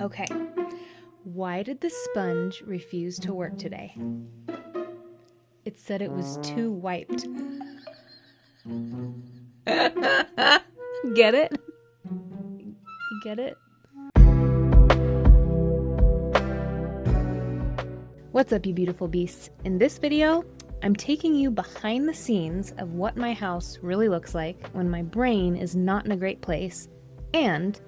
Okay, why did the sponge refuse to work today? It said it was too wiped. Get it? Get it? What's up, you beautiful beasts? In this video, I'm taking you behind the scenes of what my house really looks like when my brain is not in a great place, and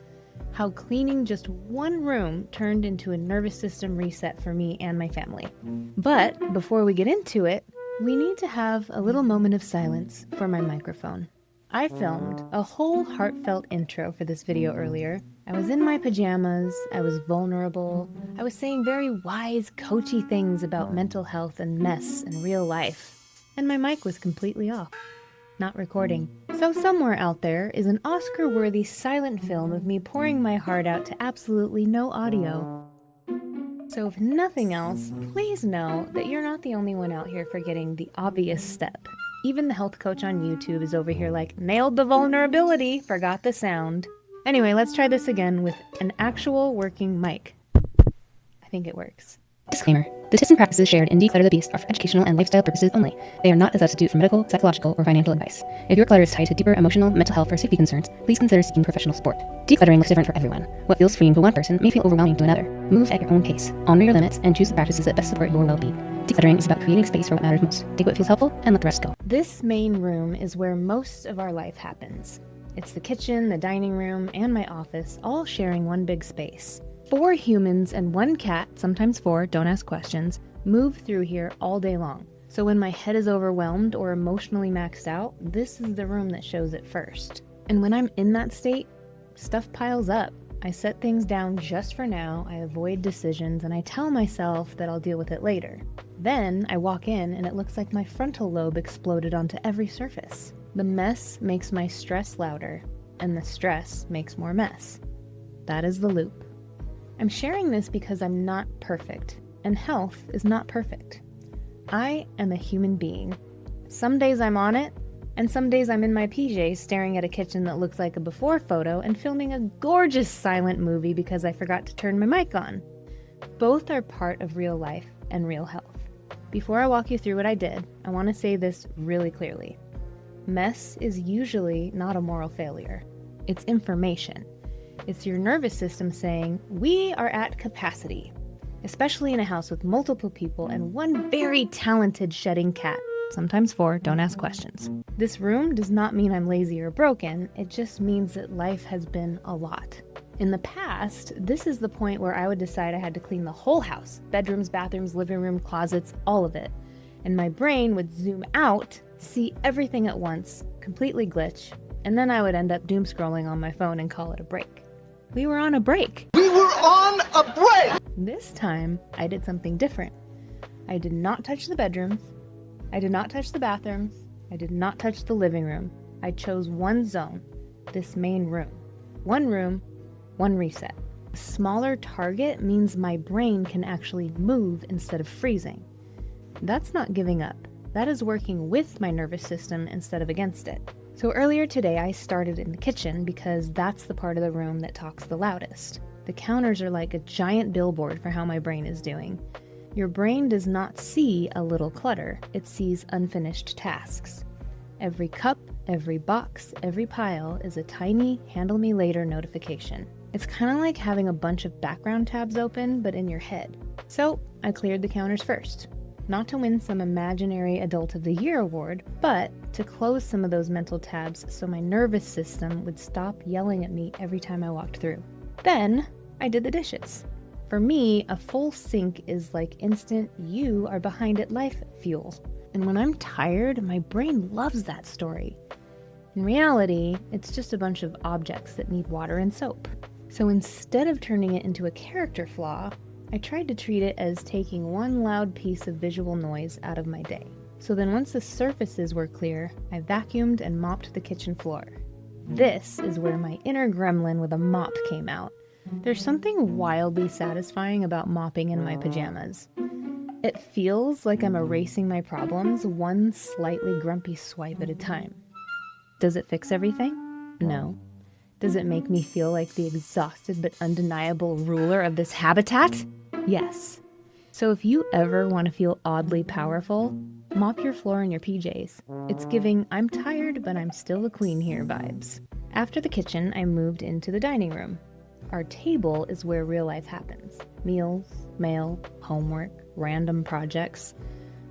how cleaning just one room turned into a nervous system reset for me and my family. But before we get into it, we need to have a little moment of silence for my microphone. I filmed a whole heartfelt intro for this video earlier. I was in my pajamas, I was vulnerable, I was saying very wise, coachy things about mental health and mess and real life, and my mic was completely off, not recording. So somewhere out there is an Oscar-worthy silent film of me pouring my heart out to absolutely no audio. So if nothing else, please know that you're not the only one out here forgetting the obvious step. Even the health coach on YouTube is over here like, nailed the vulnerability, forgot the sound. Anyway, let's try this again with an actual working mic. I think it works. Disclaimer. The tips and practices shared in Declutter the Beast are for educational and lifestyle purposes only. They are not a substitute for medical, psychological, or financial advice. If your clutter is tied to deeper emotional, mental health, or safety concerns, please consider seeking professional support. Decluttering looks different for everyone. What feels freeing to one person may feel overwhelming to another. Move at your own pace. Honor your limits and choose the practices that best support your well-being. Decluttering is about creating space for what matters most. Take what feels helpful and let the rest go. This main room is where most of our life happens. It's the kitchen, the dining room, and my office, all sharing one big space. 4 humans and 1 cat, sometimes 4, don't ask questions, move through here all day long. So when my head is overwhelmed or emotionally maxed out, this is the room that shows it first. And when I'm in that state, stuff piles up. I set things down just for now, I avoid decisions, and I tell myself that I'll deal with it later. Then I walk in and it looks like my frontal lobe exploded onto every surface. The mess makes my stress louder, and the stress makes more mess. That is the loop. I'm sharing this because I'm not perfect, and health is not perfect. I am a human being. Some days I'm on it, and some days I'm in my PJs staring at a kitchen that looks like a before photo and filming a gorgeous silent movie because I forgot to turn my mic on. Both are part of real life and real health. Before I walk you through what I did, I want to say this really clearly. Mess is usually not a moral failure. It's information. It's your nervous system saying, we are at capacity, especially in a house with multiple people and one very talented shedding cat, sometimes 4, don't ask questions. This room does not mean I'm lazy or broken, it just means that life has been a lot. In the past, this is the point where I would decide I had to clean the whole house, bedrooms, bathrooms, living room, closets, all of it. And my brain would zoom out, see everything at once, completely glitch, and then I would end up doom scrolling on my phone and call it a break. We were on a break. We were on a break! This time, I did something different. I did not touch the bedrooms. I did not touch the bathrooms. I did not touch the living room. I chose one zone, this main room. One room, one reset. A smaller target means my brain can actually move instead of freezing. That's not giving up. That is working with my nervous system instead of against it. So earlier today, I started in the kitchen because that's the part of the room that talks the loudest. The counters are like a giant billboard for how my brain is doing. Your brain does not see a little clutter, it sees unfinished tasks. Every cup, every box, every pile is a tiny handle me later notification. It's kind of like having a bunch of background tabs open, but in your head. So I cleared the counters first. Not to win some imaginary Adult of the Year award, but to close some of those mental tabs so my nervous system would stop yelling at me every time I walked through. Then I did the dishes. For me, a full sink is like instant you are behind it life fuel. And when I'm tired, my brain loves that story. In reality, it's just a bunch of objects that need water and soap. So instead of turning it into a character flaw, I tried to treat it as taking one loud piece of visual noise out of my day. So then once the surfaces were clear, I vacuumed and mopped the kitchen floor. This is where my inner gremlin with a mop came out. There's something wildly satisfying about mopping in my pajamas. It feels like I'm erasing my problems one slightly grumpy swipe at a time. Does it fix everything? No. Does it make me feel like the exhausted but undeniable ruler of this habitat? Yes. So if you ever want to feel oddly powerful, mop your floor in your PJs. It's giving "I'm tired, but I'm still the queen here" vibes. After the kitchen, I moved into the dining room. Our table is where real life happens. Meals, mail, homework, random projects.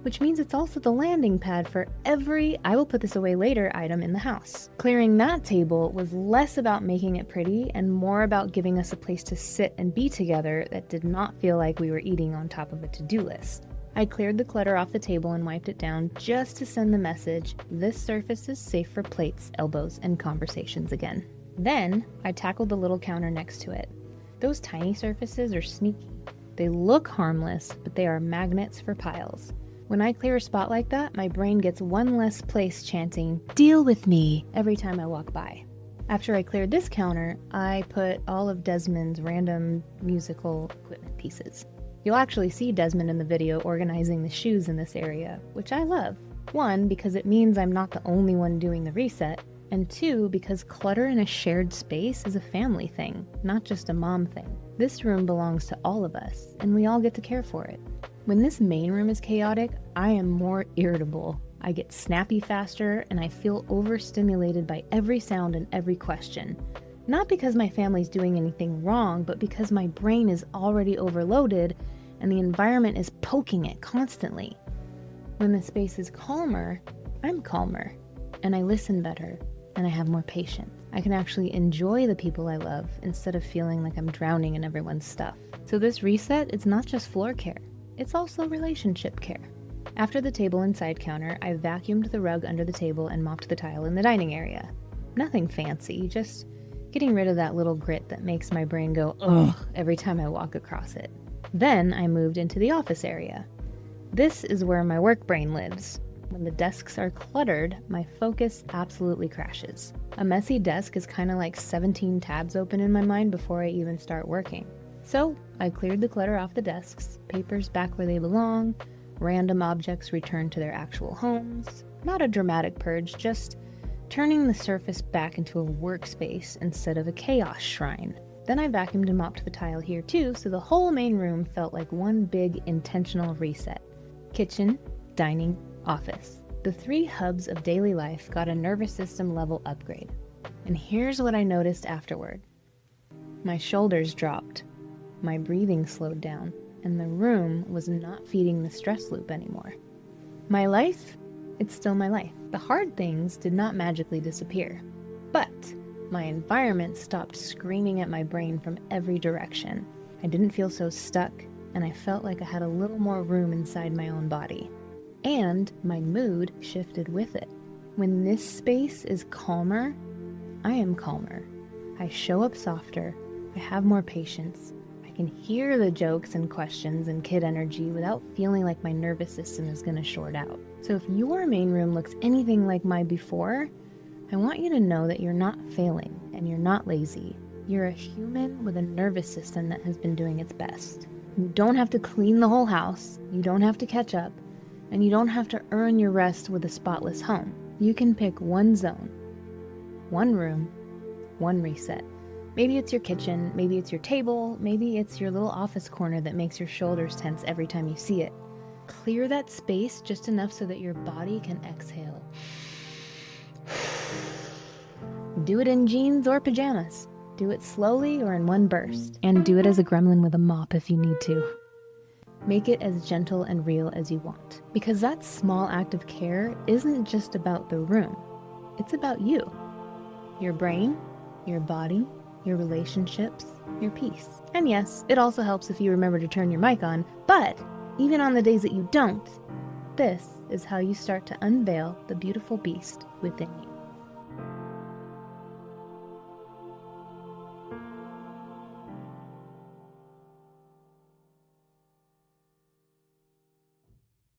Which means it's also the landing pad for every "I will put this away later" item in the house. Clearing that table was less about making it pretty and more about giving us a place to sit and be together that did not feel like we were eating on top of a to-do list. I cleared the clutter off the table and wiped it down just to send the message, this surface is safe for plates, elbows, and conversations again. Then, I tackled the little counter next to it. Those tiny surfaces are sneaky. They look harmless, but they are magnets for piles. When I clear a spot like that, my brain gets one less place chanting, "Deal with me," every time I walk by. After I cleared this counter, I put all of Desmond's random musical equipment pieces. You'll actually see Desmond in the video organizing the shoes in this area, which I love. 1, because it means I'm not the only one doing the reset, and 2, because clutter in a shared space is a family thing, not just a mom thing. This room belongs to all of us, and we all get to care for it. When this main room is chaotic, I am more irritable. I get snappy faster, and I feel overstimulated by every sound and every question. Not because my family's doing anything wrong, but because my brain is already overloaded, and the environment is poking it constantly. When the space is calmer, I'm calmer, and I listen better, and I have more patience. I can actually enjoy the people I love instead of feeling like I'm drowning in everyone's stuff. So this reset is not just floor care. It's also relationship care. After the table and side counter, I vacuumed the rug under the table and mopped the tile in the dining area. Nothing fancy, just getting rid of that little grit that makes my brain go, ugh, every time I walk across it. Then I moved into the office area. This is where my work brain lives. When the desks are cluttered, my focus absolutely crashes. A messy desk is kind of like 17 tabs open in my mind before I even start working. So I cleared the clutter off the desks, papers back where they belong, random objects returned to their actual homes. Not a dramatic purge, just turning the surface back into a workspace instead of a chaos shrine. Then I vacuumed and mopped the tile here too, so the whole main room felt like one big intentional reset. Kitchen, dining, office. The 3 hubs of daily life got a nervous system level upgrade. And here's what I noticed afterward. My shoulders dropped. My breathing slowed down, and the room was not feeding the stress loop anymore. My life? It's still my life. The hard things did not magically disappear, but my environment stopped screaming at my brain from every direction. I didn't feel so stuck, and I felt like I had a little more room inside my own body. And my mood shifted with it. When this space is calmer, I am calmer. I show up softer, I have more patience, I can hear the jokes and questions and kid energy without feeling like my nervous system is gonna short out. So if your main room looks anything like my before, I want you to know that you're not failing and you're not lazy. You're a human with a nervous system that has been doing its best. You don't have to clean the whole house, you don't have to catch up, and you don't have to earn your rest with a spotless home. You can pick one zone, one room, one reset. Maybe it's your kitchen, maybe it's your table, maybe it's your little office corner that makes your shoulders tense every time you see it. Clear that space just enough so that your body can exhale. Do it in jeans or pajamas. Do it slowly or in one burst. And do it as a gremlin with a mop if you need to. Make it as gentle and real as you want. Because that small act of care isn't just about the room. It's about you. Your brain, your body, your relationships, your peace. And yes, it also helps if you remember to turn your mic on, but even on the days that you don't, this is how you start to unveil the beautiful beast within you.